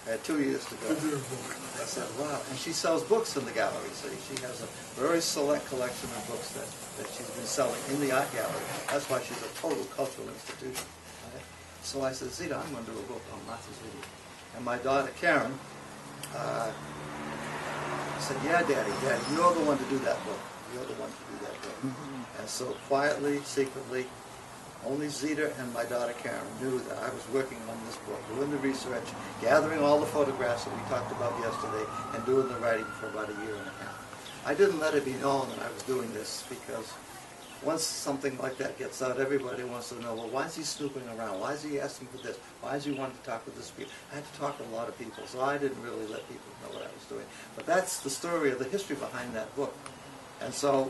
I had 2 years to go. I said, wow. And she sells books in the gallery. So she has a very select collection of books that she's been selling in the art gallery. That's why she's a total cultural institution. Right? So I said, Zita, I'm going to do a book on Martha's Vineyard. And my daughter, Karen, said, yeah, Daddy, you're the one to do that book. You're the one to do that book. And so quietly, secretly, only Zita and my daughter Karen knew that I was working on this book, doing the research, gathering all the photographs that we talked about yesterday, and doing the writing for about a year and a half. I didn't let it be known that I was doing this because once something like that gets out, everybody wants to know, well, why is he snooping around? Why is he asking for this? Why is he wanting to talk with this people? I had to talk to a lot of people, so I didn't really let people know what I was doing. But that's the story of the history behind that book. And so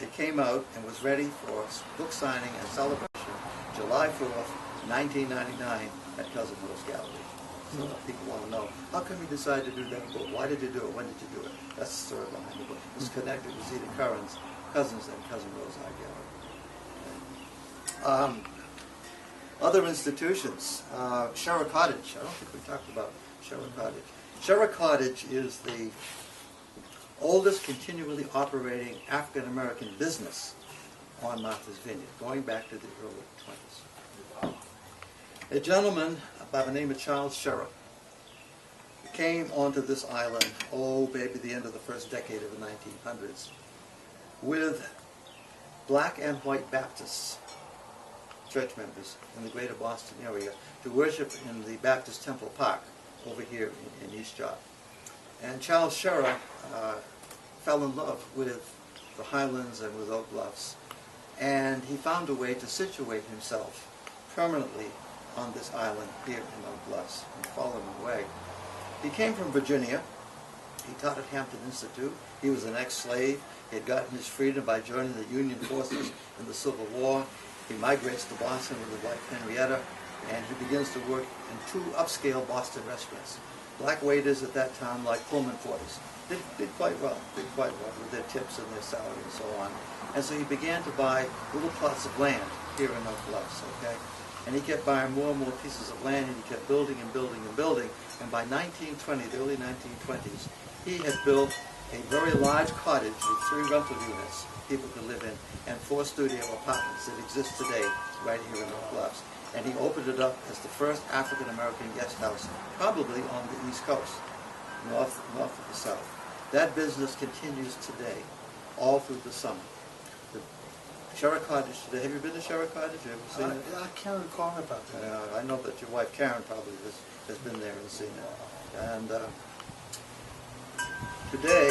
it came out and was ready for book signing and celebration July 4th, 1999 at Cousin Rose Gallery. So people want to know, how come you decided to do that book? Why did you do it? When did you do it? That's the story behind the book. It's connected with Zita Curran's Cousins and Cousin Rose Art Gallery. Other institutions, Sharon Cottage. I don't think we talked about Sharon Cottage. Sharon Cottage is the oldest continually operating African-American business on Martha's Vineyard, going back to the early 20s. A gentleman by the name of Charles Sherrill came onto this island, maybe the end of the first decade of the 1900s, with black and white Baptists, church members in the greater Boston area, to worship in the Baptist Temple Park over here in East Job. And Charles Sherrill fell in love with the Highlands and with Oak Bluffs, and he found a way to situate himself permanently on this island here in Oak Bluffs, and followed him away. He came from Virginia. He taught at Hampton Institute. He was an ex-slave. He had gotten his freedom by joining the Union forces in the Civil War. He migrates to Boston with his wife Henrietta, and he begins to work in 2 upscale Boston restaurants. Black waiters at that time, like Pullman porters, did quite well with their tips and their salary and so on. And so he began to buy little plots of land here in Oak Bluffs, okay? And he kept buying more and more pieces of land, and he kept building and building and building. And by 1920, the early 1920s, he had built a very large cottage with 3 rental units people could live in, and 4 studio apartments that exist today right here in Oak Bluffs. And he opened it up as the first African-American guest house, probably on the East Coast, north of the South. That business continues today, all through the summer. The Sharon Cottage today, have you been to Sharon Cottage? Have you ever seen it? I can't recall about that. I know that your wife Karen probably has been there and seen it. And today,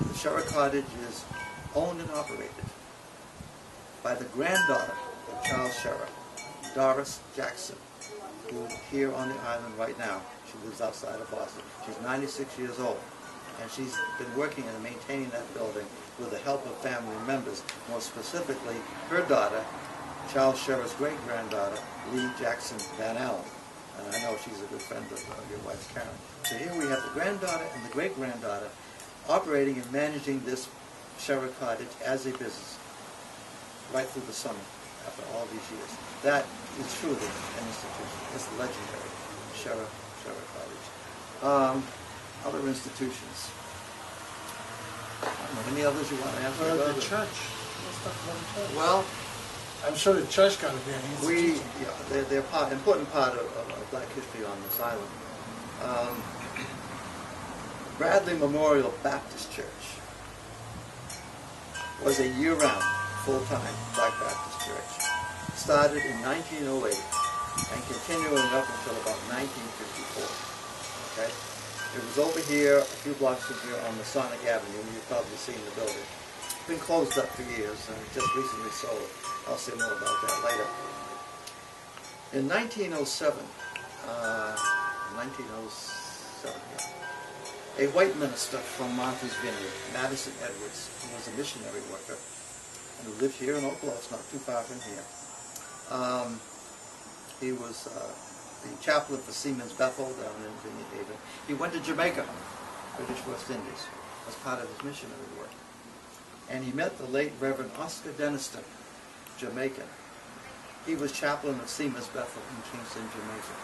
the Sharon Cottage is owned and operated by the granddaughter of Charles Sherrill, Doris Jackson, who's here on the island right now. She lives outside of Boston. She's 96 years old, and she's been working and maintaining that building with the help of family members, more specifically her daughter, Charles Sherrill's great-granddaughter, Lee Jackson Van Allen. And I know she's a good friend of your wife, Karen. So here we have the granddaughter and the great-granddaughter operating and managing this Sharon Cottage as a business right through the summer after all these years. That is truly an institution. It's legendary, Sharon Cottage. Other institutions. Any others you want to ask about? The church. Let's talk about the church. Well, I'm sure the church got to be an institution. They're an important part of black history on this island. Bradley Memorial Baptist Church was a year-round, full-time black Baptist church. Started in 1908 and continuing up until about 1954. Okay? It was over here, a few blocks from here on Masonic Avenue. You've probably seen the building. It's been closed up for years and just recently sold. I'll say more about that later. In 1907, a white minister from Martha's Vineyard, Madison Edwards, who was a missionary worker and who lived here in Oak Bluffs, not too far from here. He was the chaplain for Seamen's Bethel down in Vineyard Haven. He went to Jamaica, British West Indies, as part of his missionary work. And he met the late Reverend Oscar Denniston, Jamaican. He was chaplain of Seamen's Bethel in Kingston, Jamaica.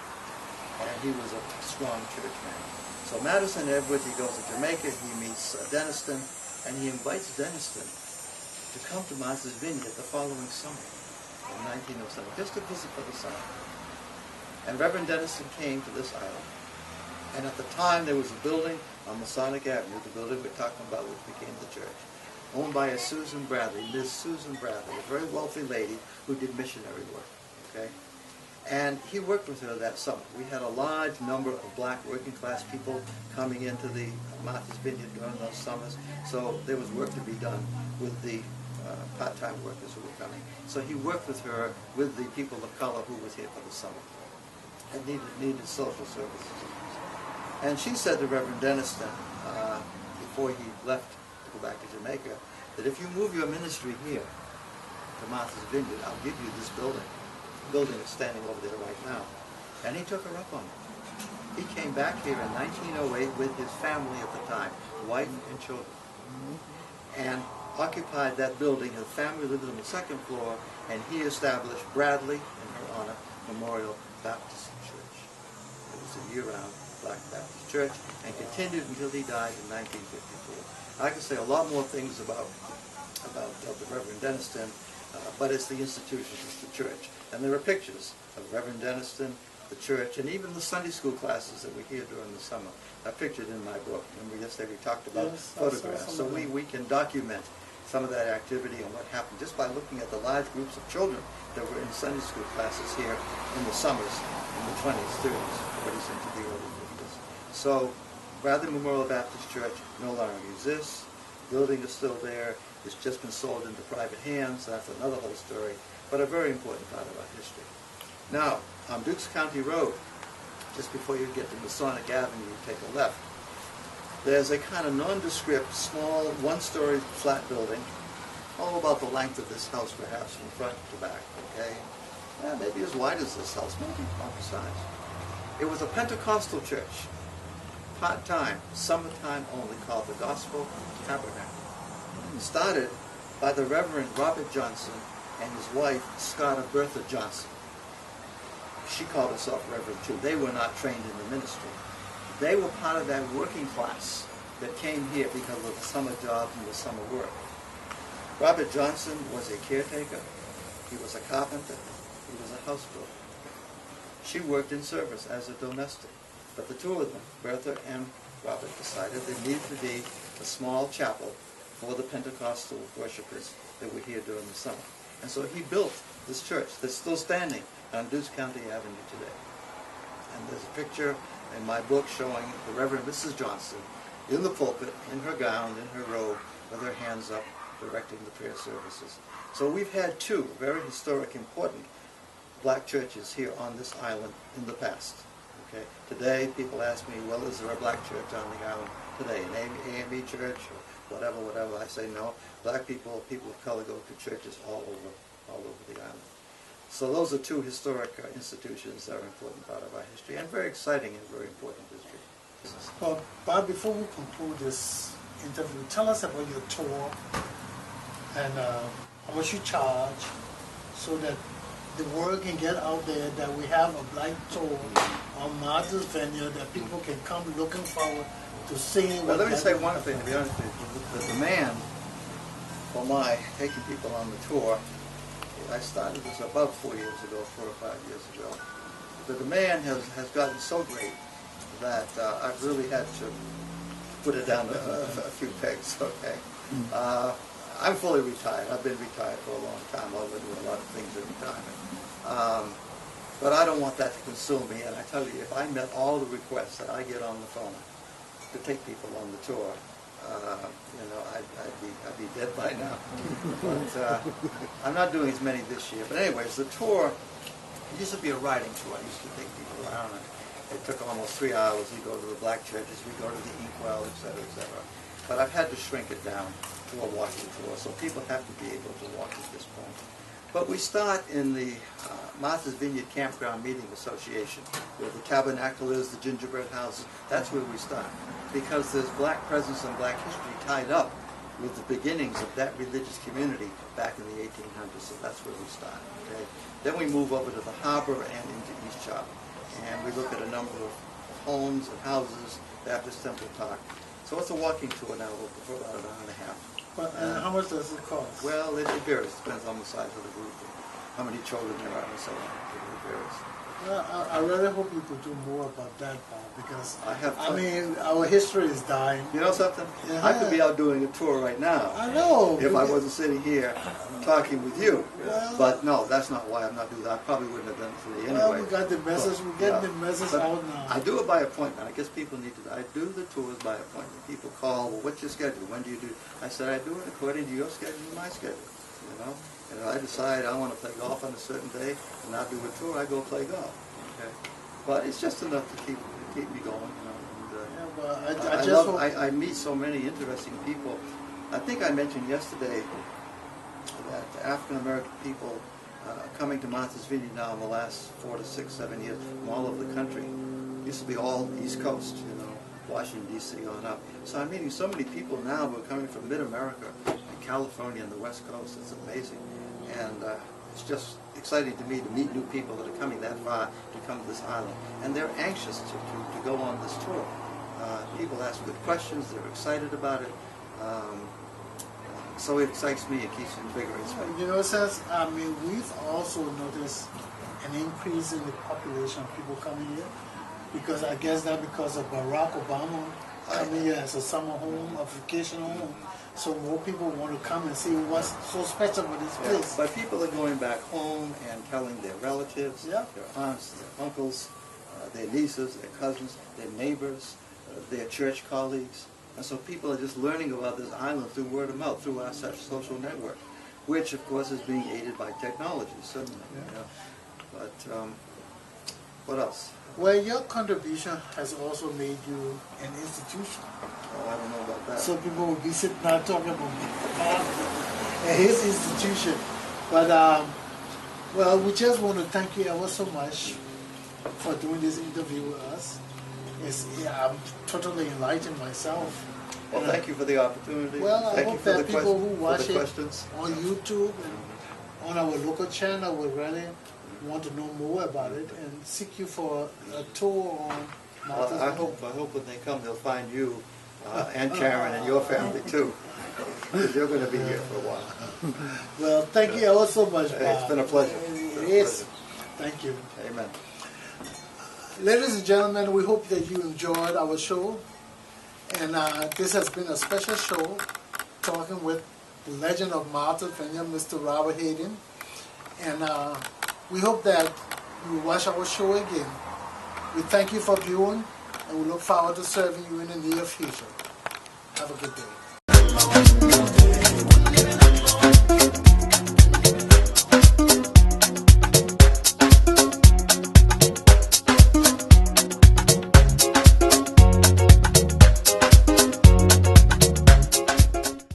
and he was a strong church man. So Madison Edwards, he goes to Jamaica, he meets Denniston, and he invites Denniston to come to Martha's Vineyard the following summer, in 1907, just to visit for the summer. And Reverend Denniston came to this island. And at the time, there was a building on Masonic Avenue, the building we're talking about, which became the church, owned by a Susan Bradley, Ms. Susan Bradley, a very wealthy lady who did missionary work, okay? And he worked with her that summer. We had a large number of black working class people coming into the Martha's Vineyard during those summers, so there was work to be done with the part-time workers who were coming. So he worked with her, with the people of color who was here for the summer and needed social services. And she said to Reverend Denniston, before he left to go back to Jamaica, that if you move your ministry here to Martha's Vineyard, I'll give you this building. The building is standing over there right now. And he took her up on it. He came back here in 1908 with his family at the time, wife and children, and occupied that building. His family lived on the second floor, and he established Bradley, in her honor, Memorial Baptist Church. It was a year-round Black Baptist church, and continued until he died in 1954. I could say a lot more things about the Reverend Denniston, but it's the institution, it's the church. And there are pictures of Reverend Denniston, the church, and even the Sunday school classes that we hear during the summer are pictured in my book. And yesterday we talked about photographs, so we can document some of that activity and what happened just by looking at the large groups of children that were in Sunday school classes here in the summers in the 20s, 30s, 40s, into the early 50s. So Bradley Memorial Baptist Church no longer exists. The building is still there. It's just been sold into private hands. That's another whole story, but a very important part of our history. Now, on Dukes County Road, just before you get to Masonic Avenue, you take a left. There's a kind of nondescript, small, one-story flat building, all about the length of this house, perhaps, from front to back, okay? Maybe as wide as this house, maybe about the size. It was a Pentecostal church, part-time, summertime only, called the Gospel Tabernacle. Started by the Reverend Robert Johnson and his wife, Scotta Bertha Johnson. She called herself Reverend too. They were not trained in the ministry. They were part of that working class that came here because of the summer jobs and the summer work. Robert Johnson was a caretaker. He was a carpenter. He was a house builder. She worked in service as a domestic. But the two of them, Bertha and Robert, decided there needed to be a small chapel for the Pentecostal worshipers that were here during the summer. And so he built this church that's still standing on Dukes County Avenue today. And there's a picture in my book showing the Reverend Mrs. Johnson in the pulpit, in her gown, in her robe, with her hands up, directing the prayer services. So we've had two very historic, important black churches here on this island in the past. Okay. Today, people ask me, well, is there a black church on the island today? An AME Church or whatever. I say no. Black people, people of color, go to churches all over the island. So those are two historic institutions that are an important part of our history, and very exciting and very important history. Well, Bob, before we conclude this interview, tell us about your tour and how much you charge so that the word can get out there that we have a black tour on Martha's Vineyard that people can come looking forward to seeing. Well, let me say one thing, to be honest with you. The demand for my taking people on the tour, I started this about 4 years ago, 4 or 5 years ago. The demand has gotten so great that I've really had to put it down a few pegs, okay? I'm fully retired. I've been retired for a long time. I've been doing a lot of things in retirement. But I don't want that to consume me, and I tell you, if I met all the requests that I get on the phone to take people on the tour, I'd be dead by now. But I'm not doing as many this year. But anyways, the tour, it used to be a riding tour. I used to take people around, and it took almost 3 hours. We go to the black churches, we go to the Inkwell, et cetera, et cetera. But I've had to shrink it down to a walking tour, so people have to be able to walk at this point. But we start in the Martha's Vineyard Campground Meeting Association, where the tabernacle is, the gingerbread houses. That's where we start, because there's black presence and black history tied up with the beginnings of that religious community back in the 1800s, so that's where we start. Okay? Then we move over to the harbor and into East Chapel. and we look at a number of homes and houses, Baptist Temple Park. So it's a walking tour now for about an hour and a half. But, and how much does it cost? Well, it varies. Depends on the size of the group, and how many children there are, and so on. It varies. Well, I really hope you could do more about that, Bob, because I mean, our history is dying. You know something? Yeah. I could be out doing a tour right now. I know. If I wasn't sitting here talking with you. Well, But no, that's not why I'm not doing that. I probably wouldn't have done it today anyway. well, we got the message. We're getting the message But out now. I do it by appointment. I guess people need to. I do the tours by appointment. People call, well, what's your schedule? When do you do? I said, I do it according to your schedule and my schedule. You know, and if I decide I want to play golf on a certain day and not do a tour, I go play golf. Okay, but it's just enough to keep me going. You know. And, yeah, but I meet so many interesting people. I think I mentioned yesterday that African American people coming to Martha's Vineyard now in the last 4 to 6, 7 years from all over the country. It used to be all East Coast, you know, Washington D.C. on up. So I'm meeting so many people now who are coming from Mid-America and California and the West Coast. It's amazing, and it's just exciting to me to meet new people that are coming that far to come to this island, and they're anxious to go on this tour. People ask good questions. They're excited about it. So it excites me. It keeps me invigorates me. you know, since I mean, we've also noticed an increase in the population of people coming here, because I guess that because of Barack Obama coming here as a summer home, a vacation home. So more people want to come and see what's so special about this place. But people are going back home and telling their relatives, Yeah. their aunts, their uncles, their nieces, their cousins, their neighbors, their church colleagues. And so people are just learning about this island through word of mouth, through our such social network, which of course is being aided by technology, certainly. Yeah. You know. But what else? Well, your contribution has also made you an institution. Oh, I don't know about that. So people will be sitting now talking about his institution. But, well, we just want to thank you ever so much for doing this interview with us. I'm totally enlightened myself. Well, thank you for the opportunity. Well, I thank you hope for that the people who watch it questions. on YouTube and on our local channel will really want to know more about it and seek you for a tour on Martha's Well, I Vineyard. hope when they come they'll find you and Sharon and your family too, because you're going to be here for a while. Well, thank you ever so much, Bob. It's been a pleasure. It is. Thank you. Amen. Ladies and gentlemen, we hope that you enjoyed our show. And this has been a special show talking with the legend of Martha's Vineyard, Mr. Robert Hayden. And we hope that you will watch our show again. We thank you for viewing, and we look forward to serving you in the near future. Have a good day.